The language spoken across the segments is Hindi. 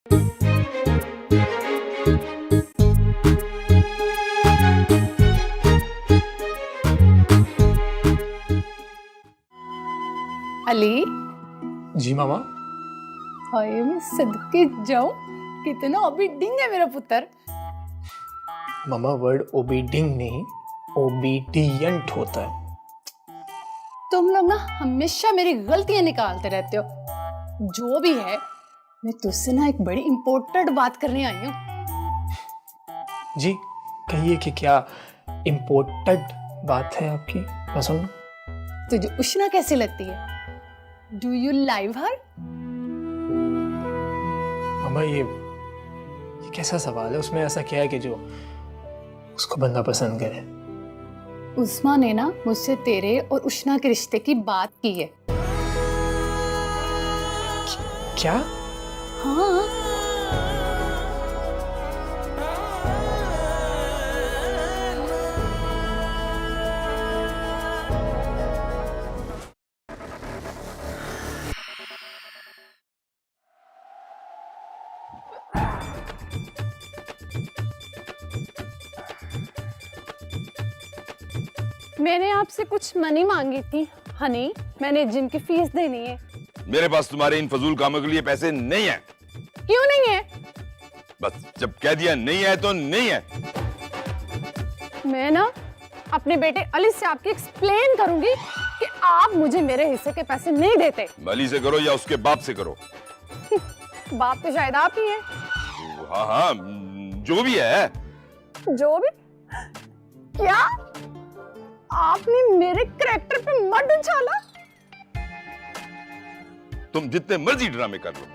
अली, जी मामा। हाय मैं सदके जाऊं, कितना ओबीडिंग है मेरा पुत्र। मामा वर्ड ओबीडिंग नहीं, ओबीडियंट होता है। तुम लोग ना हमेशा मेरी गलतियां निकालते रहते हो। जो भी है, मैं तुझसे ना एक बड़ी इंपॉर्टेंट बात करने आई हूँ। जी कहिए कि क्या इम्पोर्टेंट बात है आपकी, मैं सुन। तुझे उष्णा कैसी लगती है? डू यू लाइव हर? मामा ये कैसा सवाल है? उसमें ऐसा क्या है कि जो उसको बंदा पसंद करे? उस्मा ने ना मुझसे तेरे और उष्णा के रिश्ते की बात की है। क्या? हाँ। मैंने आपसे कुछ मनी मांगी थी हनी, मैंने जिम की फीस देनी है। मेरे पास तुम्हारे इन फजूल कामों के लिए पैसे नहीं है। क्यों नहीं है? बस जब कह दिया नहीं है तो नहीं है। मैं ना अपने बेटे अली से आपकी एक्सप्लेन करूंगी कि आप मुझे मेरे हिस्से के पैसे नहीं देते। अली से करो या उसके बाप से करो। बाप तो शायद आप ही हैं। हाँ हाँ, जो भी है। जो भी? क्या आपने मेरे कैरेक्टर पे मड उछाला? तुम जितने मर्जी ड्रामे कर लो,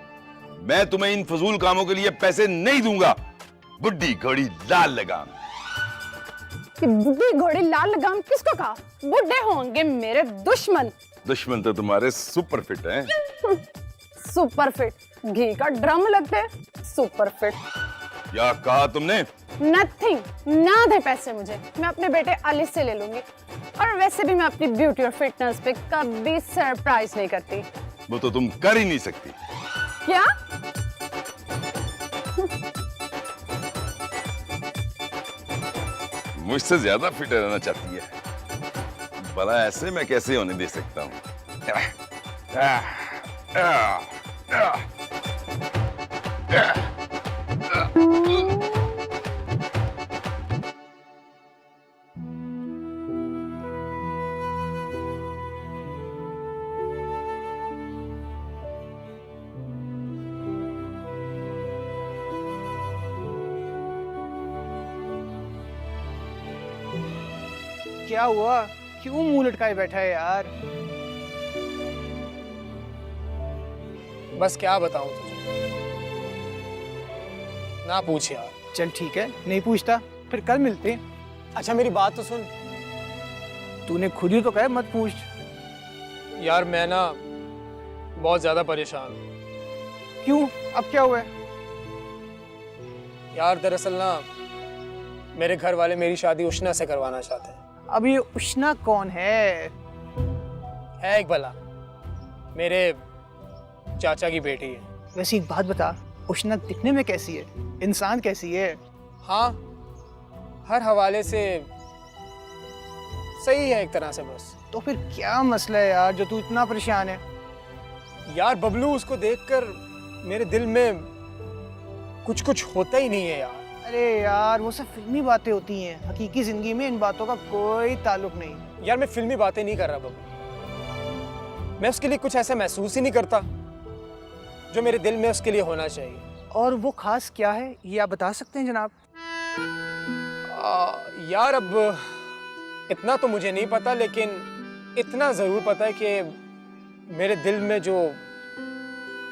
मैं तुम्हें इन फजूल कामों के लिए पैसे नहीं दूंगा। बुड्ढी घोड़ी लाल लगाम। कि बुड्ढी घोड़ी लाल लगाम किसको कहा? बुड्ढे होंगे मेरे दुश्मन। दुश्मन तो तुम्हारे सुपर फिट हैं। Super fit? घी का ड्रम लगते हैं सुपर फिट। क्या कहा तुमने? नथिंग, ना दे पैसे मुझे, मैं अपने बेटे अली से ले लूंगी। और वैसे भी मैं अपनी ब्यूटी और फिटनेस पे कभी सरप्राइज नहीं करती। वो तो तुम कर ही नहीं सकती। क्या? मुझसे ज्यादा फिट रहना चाहती है। भला ऐसे मैं कैसे होने दे सकता हूँ? क्या हुआ? क्यों मुंह लटकाए बैठा है यार? बस क्या बताऊं तुझे, ना पूछ यार। चल ठीक है, नहीं पूछता, फिर कल मिलते हैं। अच्छा मेरी बात तो सुन। तूने खुद ही तो कहा मत पूछ। यार मैं ना बहुत ज्यादा परेशान हूँ। क्यों? अब क्या हुआ है? यार दरअसल ना मेरे घर वाले मेरी शादी उष्णा से करवाना चाहते हैं। अब ये उष्णा कौन है? है एक भला, मेरे चाचा की बेटी है। वैसे एक बात बता, उष्णा दिखने में कैसी है? इंसान कैसी है? हाँ, हर हवाले से सही है एक तरह से। बस तो फिर क्या मसला है यार जो तू इतना परेशान है? यार बबलू, उसको देखकर मेरे दिल में कुछ कुछ होता ही नहीं है यार। अरे यार वो सब फिल्मी बातें होती हैं, हकीकी जिंदगी में इन बातों का कोई ताल्लुक नहीं। यार मैं फिल्मी बातें नहीं कर रहा बबलू, मैं उसके लिए कुछ ऐसा महसूस ही नहीं करता जो मेरे दिल में उसके लिए होना चाहिए। और वो खास क्या है ये आप बता सकते हैं जनाब? यार अब इतना तो मुझे नहीं पता, लेकिन इतना जरूर पता है कि मेरे दिल में जो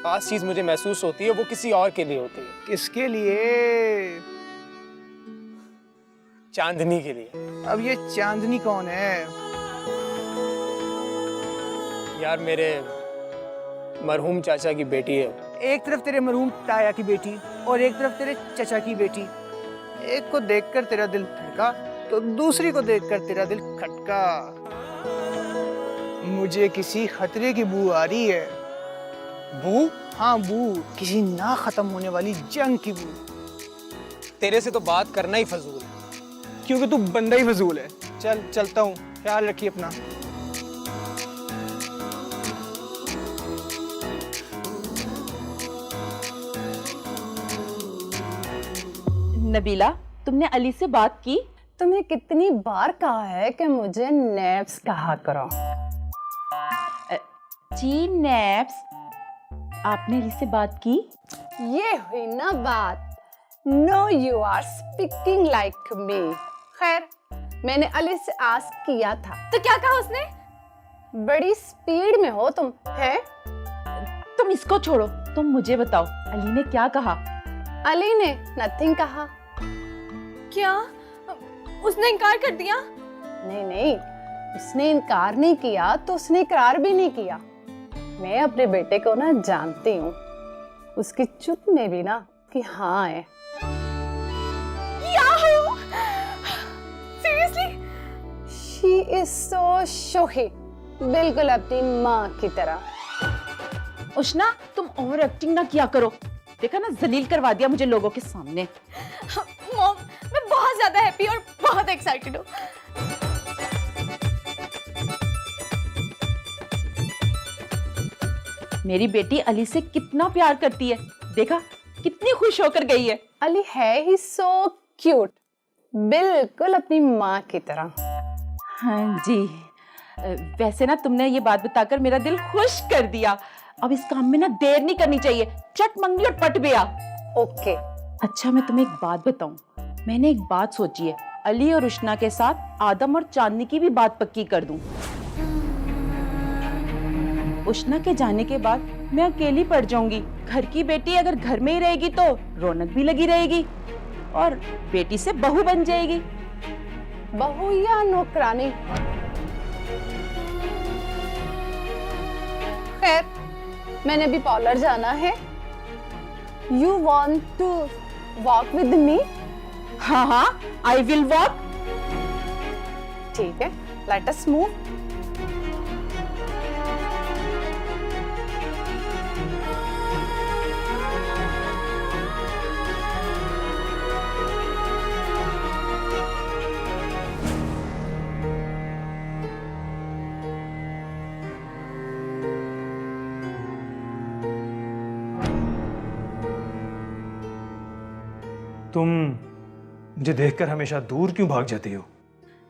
खास चीज मुझे महसूस होती है वो किसी और के लिए होती है। किसके लिए? चांदनी के लिए। अब ये चांदनी कौन है? यार मेरे मरहूम चाचा की बेटी है। एक तरफ तेरे मरहूम ताया की बेटी और एक तरफ तेरे चचा की बेटी। एक को देखकर तेरा दिल धड़का तो दूसरी को देखकर तेरा दिल खटका। मुझे किसी खतरे की बू आ रही है। बू? हाँ बू, किसी ना खत्म होने वाली जंग की बू। तेरे से तो बात करना ही फजूल है। क्योंकि तू बंदा ही फजूल है। चल चलता हूँ, ख्याल रखिए अपना। नबीला, तुमने अली से बात की? तुम्हें कितनी बार कहा है कि मुझे नैप्स कहा करो। जी नैप्स, आपने अली से बात की? ये हुई ना बात। No you are speaking like me. खैर, मैंने अली से आस्क किया था। तो क्या कहा उसने? बड़ी स्पीड में हो तुम, है? तुम इसको छोड़ो, तुम मुझे बताओ अली ने क्या कहा? अली ने नथिंग कहा। क्या उसने इनकार कर दिया? नहीं नहीं, उसने इनकार नहीं किया तो उसने इकरार भी नहीं किया। मैं अपने बेटे को ना जानती हूँ, उसकी चुप में भी ना कि हाँ है। सीरियसली? शी इज सो शोही, बिल्कुल अपनी माँ की तरह। उष्णा, तुम ओवर एक्टिंग ना किया करो। देखा ना, जलील करवा दिया मुझे लोगों के सामने। मॉम, मैं बहुत ज्यादा हैप्पी और बहुत एक्साइटेड हूँ। मेरी बेटी अली से कितना प्यार करती है, देखा कितनी खुश होकर गई है। अली है ही सो क्यूट, बिल्कुल अपनी माँ की तरह। हाँ जी, वैसे ना तुमने ये बात बताकर मेरा दिल खुश कर दिया। अब इस काम में ना देर नहीं करनी चाहिए, चट मंगनी और पट गया। ओके। अच्छा, मैं तुम्हें एक बात बताऊं, मैंने एक बात सोची है, अली और उष्णा के साथ आदम और चांदनी की भी बात पक्की कर दूं। उष्णा के जाने के बाद मैं अकेली पड़ जाऊंगी। घर की बेटी अगर घर में ही रहेगी तो रौनक भी लगी रहेगी और बेटी से बहू बन जाएगी। बहू या नौकरानी? खैर, मैंने भी पार्लर जाना है। You want to walk with me? हाँ हाँ, आई विल वॉक। ठीक है, लेट अस मूव। तुम मुझे देखकर हमेशा दूर क्यों भाग जाती हो?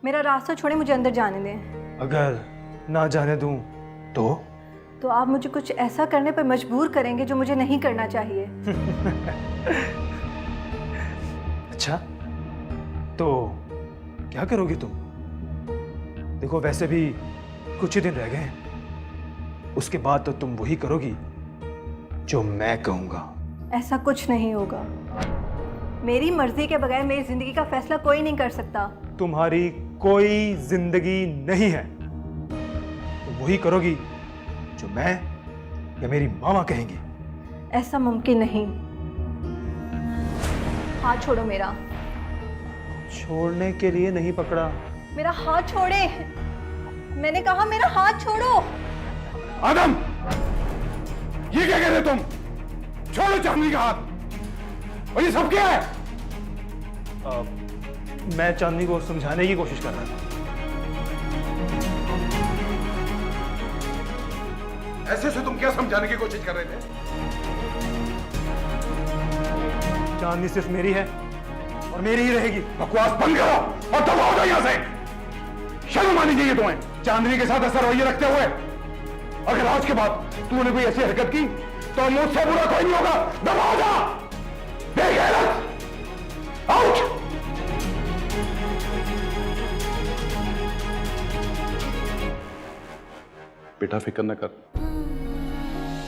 मेरा रास्ता छोड़े, मुझे अंदर जाने दें। अगर ना जाने दूं तो आप मुझे कुछ ऐसा करने पर मजबूर करेंगे जो मुझे नहीं करना चाहिए। अच्छा, तो क्या करोगी तुम? देखो, वैसे भी कुछ ही दिन रह गए हैं, उसके बाद तो तुम वही करोगी जो मैं कहूंगा। ऐसा कुछ नहीं होगा। मेरी मर्जी के बगैर मेरी जिंदगी का फैसला कोई नहीं कर सकता। तुम्हारी कोई जिंदगी नहीं है, तुम वही करोगी जो मैं या मेरी मामा कहेंगी। ऐसा मुमकिन नहीं। हाथ छोड़ो मेरा। छोड़ने के लिए नहीं पकड़ा। मेरा हाथ छोड़े, मैंने कहा मेरा हाथ छोड़ो। आदम, ये क्या कह रहे तुम? छोड़ो चांदनी का हाथ। और ये सब क्या है? मैं चांदनी को समझाने की कोशिश कर रहा था। ऐसे से तुम क्या समझाने की कोशिश कर रहे थे? चांदनी सिर्फ मेरी है और मेरी ही रहेगी। बकवास बंद करो और दबाओ जाओ यहां से। शर्म आनी चाहिए तुम्हें चांदनी के साथ ऐसा रवैया रखते हुए। अगर आज के बाद तूने कोई ऐसी हरकत की तो मुझसे बुरा कोई नहीं होगा। दबाओ जा। आउट। बेटा फिक्र न कर,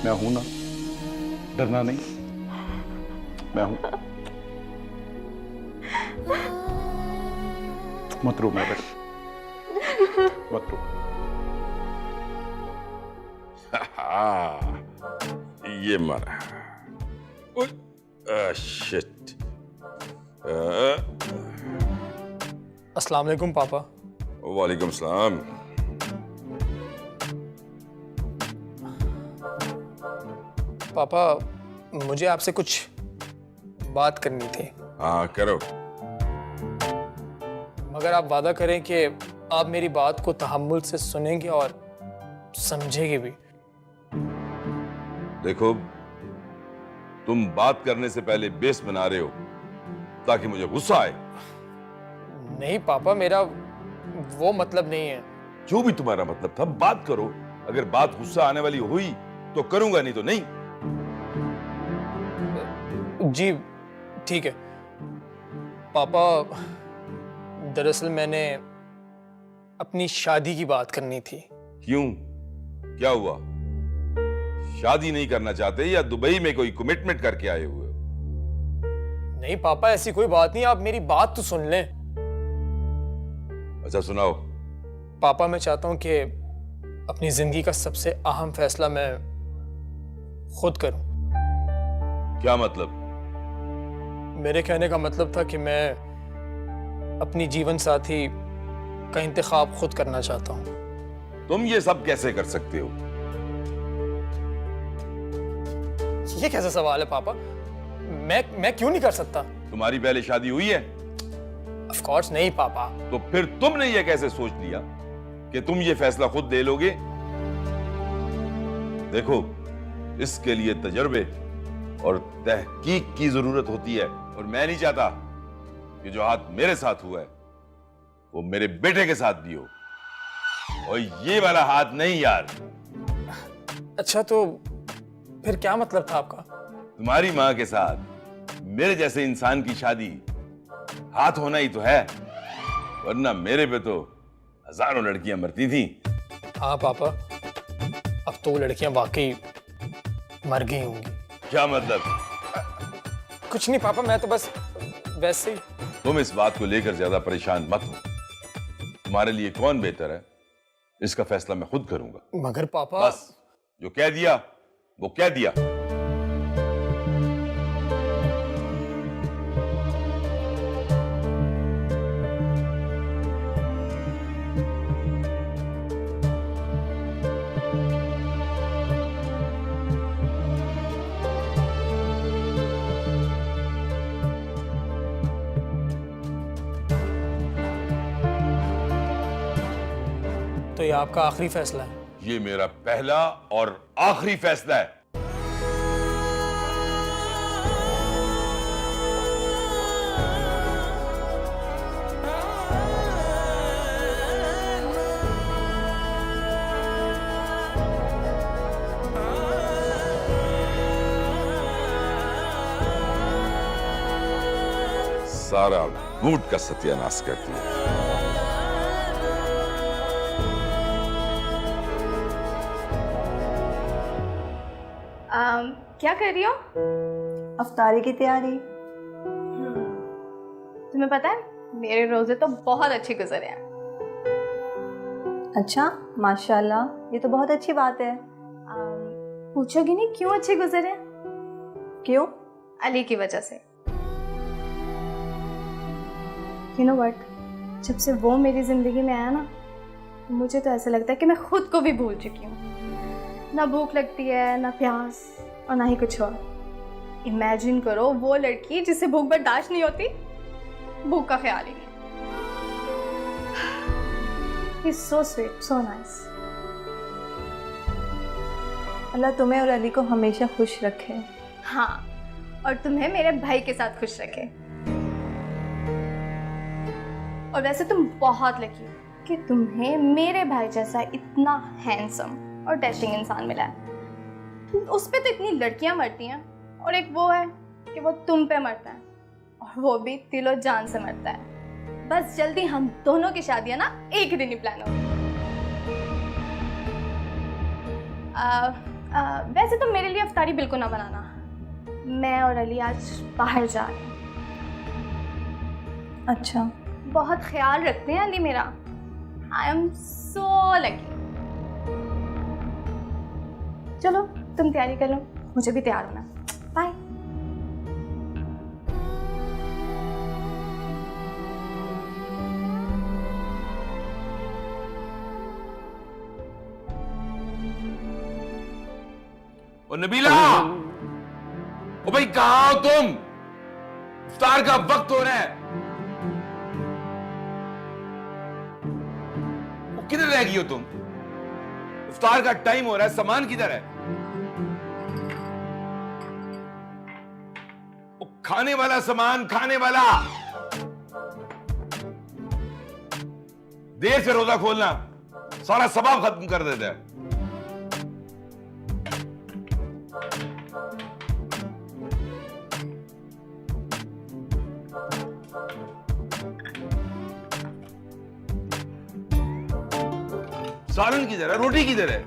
मैं हूं ना, डरना नहीं, मैं हूं। मत रो मेरा बेटा, मत रो। ये मारा। शिट। अस्सलाम वालेकुम पापा। वालेकुम सलाम। पापा, मुझे आपसे कुछ बात करनी थी, हाँ करो। मगर आप वादा करें कि आप मेरी बात को तहम्मुल से सुनेंगे और समझेंगे भी। देखो, तुम बात करने से पहले बेस बना रहे हो ताकि मुझे गुस्सा आए। नहीं पापा, मेरा वो मतलब नहीं है। जो भी तुम्हारा मतलब था, बात करो। अगर बात गुस्सा आने वाली हुई तो करूंगा, नहीं तो नहीं। जी ठीक है पापा, दरअसल मैंने अपनी शादी की बात करनी थी। क्यों, क्या हुआ? शादी नहीं करना चाहते या दुबई में कोई कमिटमेंट करके आए हुए हो? नहीं पापा, ऐसी कोई बात नहीं, आप मेरी बात तो सुन लें। अच्छा सुनाओ। पापा, मैं चाहता हूं कि अपनी जिंदगी का सबसे अहम फैसला मैं खुद करूं। क्या मतलब? मेरे कहने का मतलब था कि मैं अपनी जीवन साथी का इंतखाब खुद करना चाहता हूं। तुम ये सब कैसे कर सकते हो? ये कैसा सवाल है पापा? मैं क्यों नहीं कर सकता? तुम्हारी पहले शादी हुई है? ऑफ कोर्स नहीं पापा। तो फिर तुमने ये कैसे सोच लिया कि तुम ये फैसला खुद ले लोगे? देखो, इसके लिए तजर्बे और तहकीक की जरूरत होती है, और मैं नहीं चाहता कि जो हाथ मेरे साथ हुआ है वो मेरे बेटे के साथ भी हो। और ये वाला हाथ नहीं यार। अच्छा, तो फिर क्या मतलब था आपका? तुम्हारी मां के साथ मेरे जैसे इंसान की शादी हाथ होना ही तो है, वरना मेरे पे तो हजारों लड़कियां मरती थी। हाँ पापा, अब तो वो लड़कियां वाकई मर गई होंगी। क्या मतलब? कुछ नहीं पापा, मैं तो बस वैसे ही। तुम इस बात को लेकर ज्यादा परेशान मत हो। तुम्हारे लिए कौन बेहतर है, इसका फैसला मैं खुद करूंगा। मगर पापा, बस जो कह दिया वो कह दिया। तो ये आपका आखिरी फैसला है? ये मेरा पहला और आखिरी फैसला है। सारा मूड का सत्यानाश कर दिया। क्या कर रही हो? अफ्तारी की तैयारी। तुम्हें पता है, मेरे रोजे तो बहुत अच्छे गुजरे हैं। अच्छा, माशाल्लाह, ये तो बहुत अच्छी बात है। पूछोगी नहीं क्यों अच्छे गुजरे हैं? क्यों? अली की वजह से। यू नो व्हाट, जब से वो मेरी जिंदगी में आया ना, मुझे तो ऐसा लगता है कि मैं खुद को भी भूल चुकी हूँ। ना भूख लगती है, ना प्यास, और ना ही कुछ और। इमेजिन करो, वो लड़की जिसे भूख बर्दाश्त नहीं होती, भूख का ख्याल ही नहीं। He's so sweet, so nice. अल्लाह तुम्हें और अली को हमेशा खुश रखे। हाँ, और तुम्हें मेरे भाई के साथ खुश रखे। और वैसे तुम बहुत लकी हो कि तुम्हें मेरे भाई जैसा इतना हैंडसम और डैशिंग इंसान मिला है। उस पे तो इतनी लड़कियां मरती हैं, और एक वो है कि वो तुम पे मरता है, और वो भी दिलो जान से मरता है। बस जल्दी हम दोनों की शादियां ना एक ही दिन ही प्लान होगी। वैसे तो मेरे लिए अफ्तारी बिल्कुल ना बनाना। मैं और अली आज बाहर जा रहे हैं। अच्छा, बहुत ख्याल रखते हैं अली मेरा। I am so lucky. चलो तुम तैयारी कर लो, मुझे भी तैयार होना। बाय। और नबीला, ओ भाई कहाँ हो तुम? इफ्तार का वक्त हो रहा है। ओ, किधर रह गई हो तुम? इफ्तार का टाइम हो रहा है, सामान किधर है? ओ, खाने वाला सामान, खाने वाला। देर से रोजा खोलना सारा सवाब खत्म कर देता है। सालन किधर है? रोटी किधर है?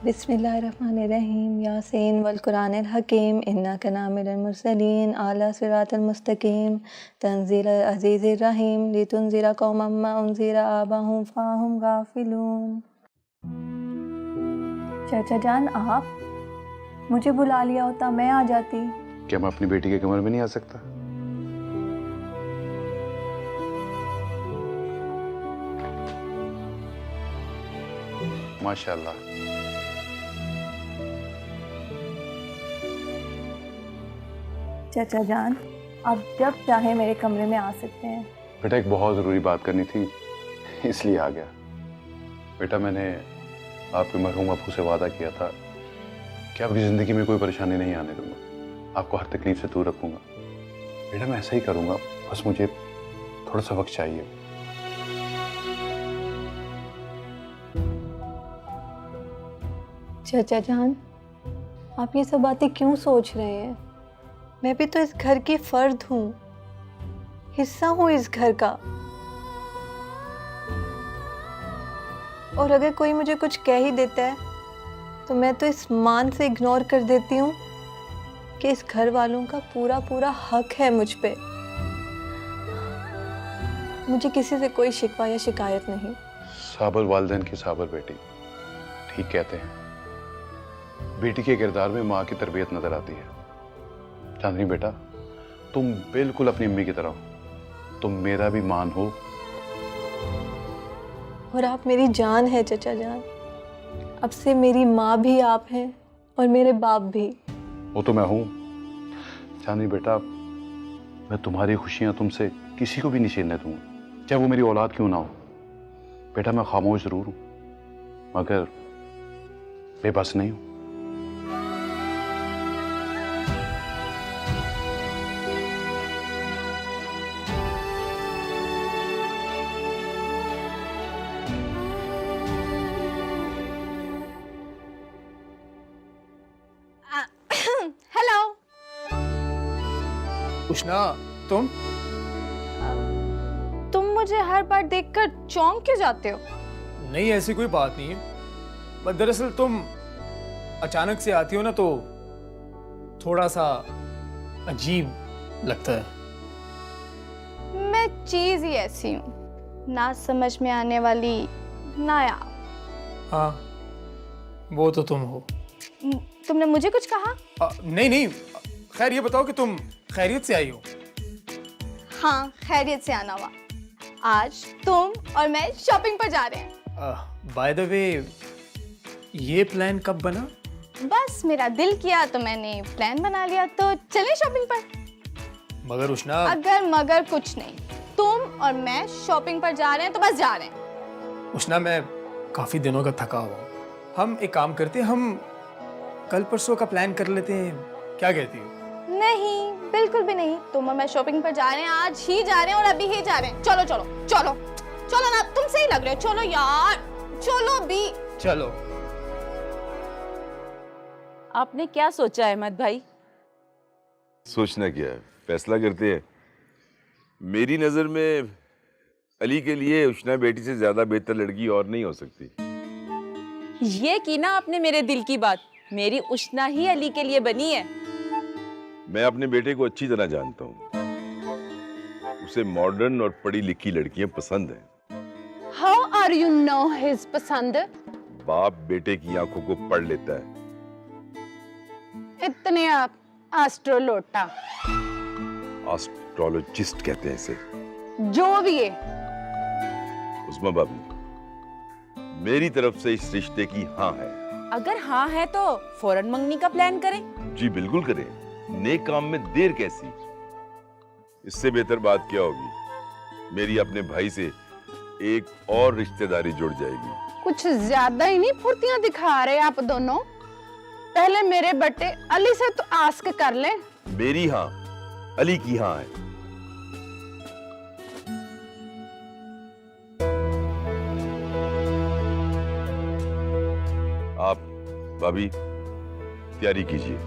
बिस्मिल्लाहिर्रहमानिर्रहीम यासीन वल कुरानिल हकीम इन्ना कना मिनल मुरसलीन आला सिरातल मुस्तकीम तंजील अजीज़िर रहीम लितुनज़िरा कौमम मा उनज़िरा आबाहुम फ़ाहुम गाफिलून। चाचा जान, आप मुझे बुला लिया होता, मैं आ जाती। क्या मैं अपनी बेटी के कमरे में नहीं आ सकता? माशाल्लाह। चाचा जान, आप जब चाहे मेरे कमरे में आ सकते हैं। बेटा एक बहुत ज़रूरी बात करनी थी, इसलिए आ गया। बेटा मैंने आपके मरहूम अब्बू से वादा किया था कि आपकी ज़िंदगी में कोई परेशानी नहीं आने दूंगा, आपको हर तकलीफ से दूर रखूंगा। बेटा मैं ऐसा ही करूंगा, बस मुझे थोड़ा सा वक्त चाहिए। चाचा जान, आप ये सब बातें क्यों सोच रहे हैं? मैं भी तो इस घर की फर्द हूँ, हिस्सा हूँ इस घर का। और अगर कोई मुझे कुछ कह ही देता है तो मैं तो इस मान से इग्नोर कर देती हूँ कि इस घर वालों का पूरा पूरा हक है मुझ पे। मुझे किसी से कोई शिकवा या शिकायत नहीं। साबर वालिदैन की साबर बेटी, ठीक कहते हैं। बेटी के किरदार में माँ की तरबियत नजर आती है। चांदनी बेटा, तुम बिल्कुल अपनी अम्मी की तरह हो, तुम मेरा भी मान हो। और आप मेरी जान है चाचा जान। अब से मेरी माँ भी आप हैं और मेरे बाप भी। वो तो मैं हूँ चांदनी बेटा। मैं तुम्हारी खुशियाँ तुमसे किसी को भी नहीं छीनने दूंगा, चाहे वो मेरी औलाद क्यों ना हो। बेटा मैं खामोश जरूर हूँ, मगर बेबस नहीं हूँ। हेलो। उष्णा, तुम मुझे हर बार देखकर चौंक क्यों जाते हो? नहीं, ऐसी कोई बात नहीं है, पर दरअसल तुम अचानक से आती हो ना तो थोड़ा सा अजीब लगता है। मैं चीज ही ऐसी हूँ, ना समझ में आने वाली, नायाब। हाँ, वो तो तुम हो। तुमने मुझे कुछ कहा? नहीं, खैर ये बताओ कि तुम खैरियत से आई हो? हाँ, खैरियत से आना हुआ। आज तुम और मैं शॉपिंग पर जा रहे हैं। बाय द वे, ये प्लान कब बना? बस मेरा दिल किया तो मैंने प्लान बना लिया, तो चलें शॉपिंग पर। मगर उष्णा, अगर मगर कुछ नहीं, तुम और मैं शॉपिंग पर जा रहे हैं तो बस जा रहे हैं। उष्णा मैं काफी दिनों का थका हुआ हूँ। हम एक काम करते हैं, हम कल परसों का प्लान कर लेते हैं, क्या कहती हो? नहीं, बिल्कुल भी नहीं। तुम और मैं शॉपिंग पर जा रहे हैं, आज ही जा रहे हैं और अभी ही जा रहे हैं। चलो चलो चलो चलो ना, तुम सही लग रहे हो। चलो यार, चलो भी। चलो। आपने क्या सोचा अहमद भाई? सोचना क्या है, फैसला करते हैं। मेरी नजर में अली के लिए उष्णा बेटी से ज्यादा बेहतर लड़की और नहीं हो सकती। ये की ना आपने मेरे दिल की बात। मेरी उष्णा ही अली के लिए बनी है। मैं अपने बेटे को अच्छी तरह जानता हूँ, उसे मॉडर्न और पढ़ी लिखी लड़कियां पसंद हैं। और यू नो हिज पसंद? बाप बेटे की आंखों को पढ़ लेता है। इतने आप एस्ट्रोलोटा, एस्ट्रोलॉजिस्ट कहते हैं इसे। जो भी है। उस्मा भाभी, मेरी तरफ से इस रिश्ते की हाँ है। अगर हाँ है तो फौरन मंगनी का प्लान करें। जी बिल्कुल करें, नेक काम में देर कैसी। इससे बेहतर बात क्या होगी, मेरी अपने भाई से एक और रिश्तेदारी जुड़ जाएगी। कुछ ज्यादा ही नहीं फुर्तियां दिखा रहे आप दोनों। पहले मेरे बेटे अली से तो आस्क कर ले। मेरी हाँ अली की हाँ है। आप भाभी तैयारी कीजिए।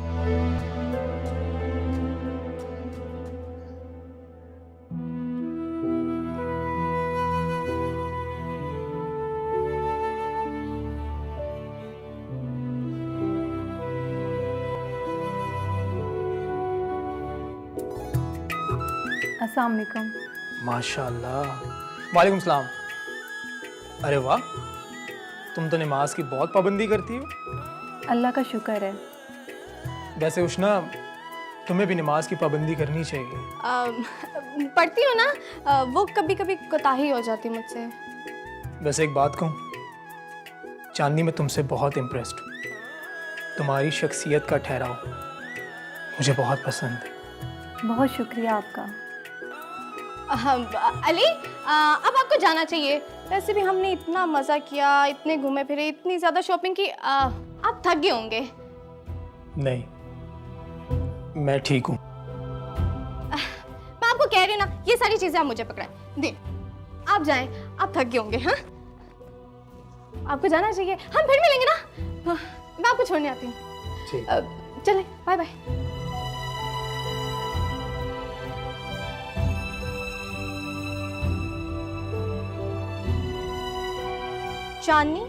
अस्सलाम वालेकुम। माशाल्लाह। वालेकुम सलाम। अरे वाह, तुम तो नमाज की बहुत पाबंदी करती हो। अल्लाह का शुक्र है। वैसे उष्णा, तुम्हें भी नमाज की पाबंदी करनी चाहिए। पढ़ती हूँ ना, वो कभी कभी कोताही हो जाती मुझसे। वैसे एक बात कहूँ, चांदनी मैं तुमसे बहुत इम्प्रेस्ड हूँ। तुम्हारी शख्सियत का ठहराव मुझे बहुत पसंद है। बहुत शुक्रिया आपका। अली, अब आपको जाना चाहिए। वैसे भी हमने इतना मज़ा किया, इतने घूमे फिरे, इतनी ज़्यादा शॉपिंग की, आप थक गए होंगे। नहीं, मैं ठीक हूँ। मैं आपको कह रही हूँ ना, ये सारी चीज़ें आप मुझे पकड़ाएं। दे, आप जाएं, आप थक गए होंगे। हाँ, आपको जाना चाहिए, हम फिर मिलेंगे ना। मैं आपको छोड़ने आती हूँ। चलें, बाय बाय। चांदनी,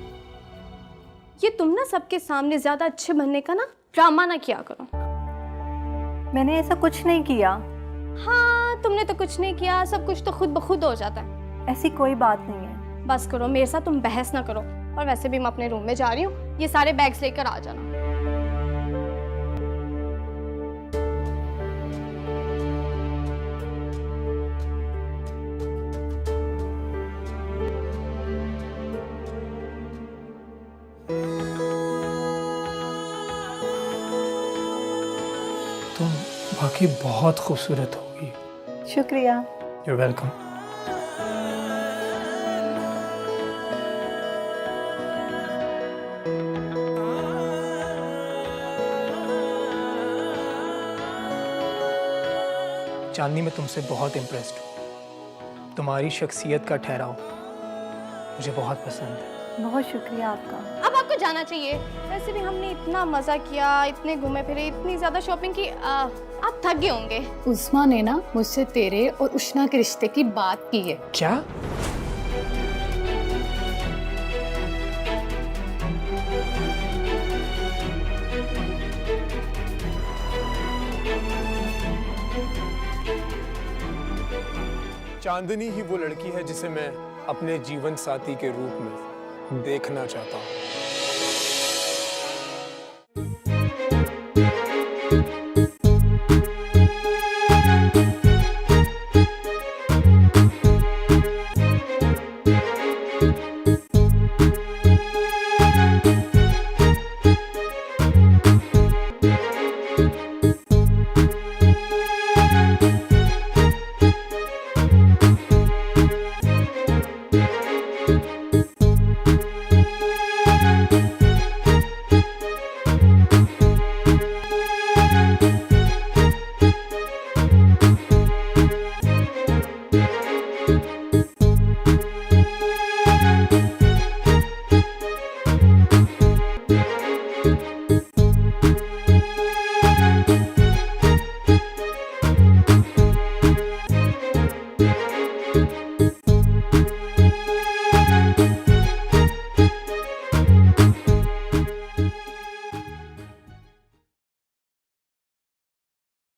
ये तुम ना सबके सामने ज्यादा अच्छे बनने का ना ड्रामा ना किया करो। मैंने ऐसा कुछ नहीं किया। हाँ, तुमने तो कुछ नहीं किया, सब कुछ तो खुद ब खुद हो जाता है। ऐसी कोई बात नहीं है। बस करो, मेरे साथ तुम बहस ना करो। और वैसे भी मैं अपने रूम में जा रही हूँ, ये सारे बैग्स लेकर आ जाना। तुम वाकई बहुत खूबसूरत होगी। शुक्रिया। You're welcome. चांदनी, मैं तुमसे बहुत इम्प्रेस्ड हूँ। तुम्हारी शख्सियत का ठहराव मुझे बहुत पसंद है। बहुत शुक्रिया आपका। अब आपको जाना चाहिए। वैसे भी हमने इतना मज़ा किया, इतने घूमे फिरे, इतनी ज़्यादा शॉपिंग की, आप थक गए होंगे। उस्मा ने ना मुझसे तेरे और उष्णा के रिश्ते की बात की है। क्या? चांदनी ही वो लड़की है जिसे मैं अपने जीवन साथी के रूप में देखना चाहता हूँ।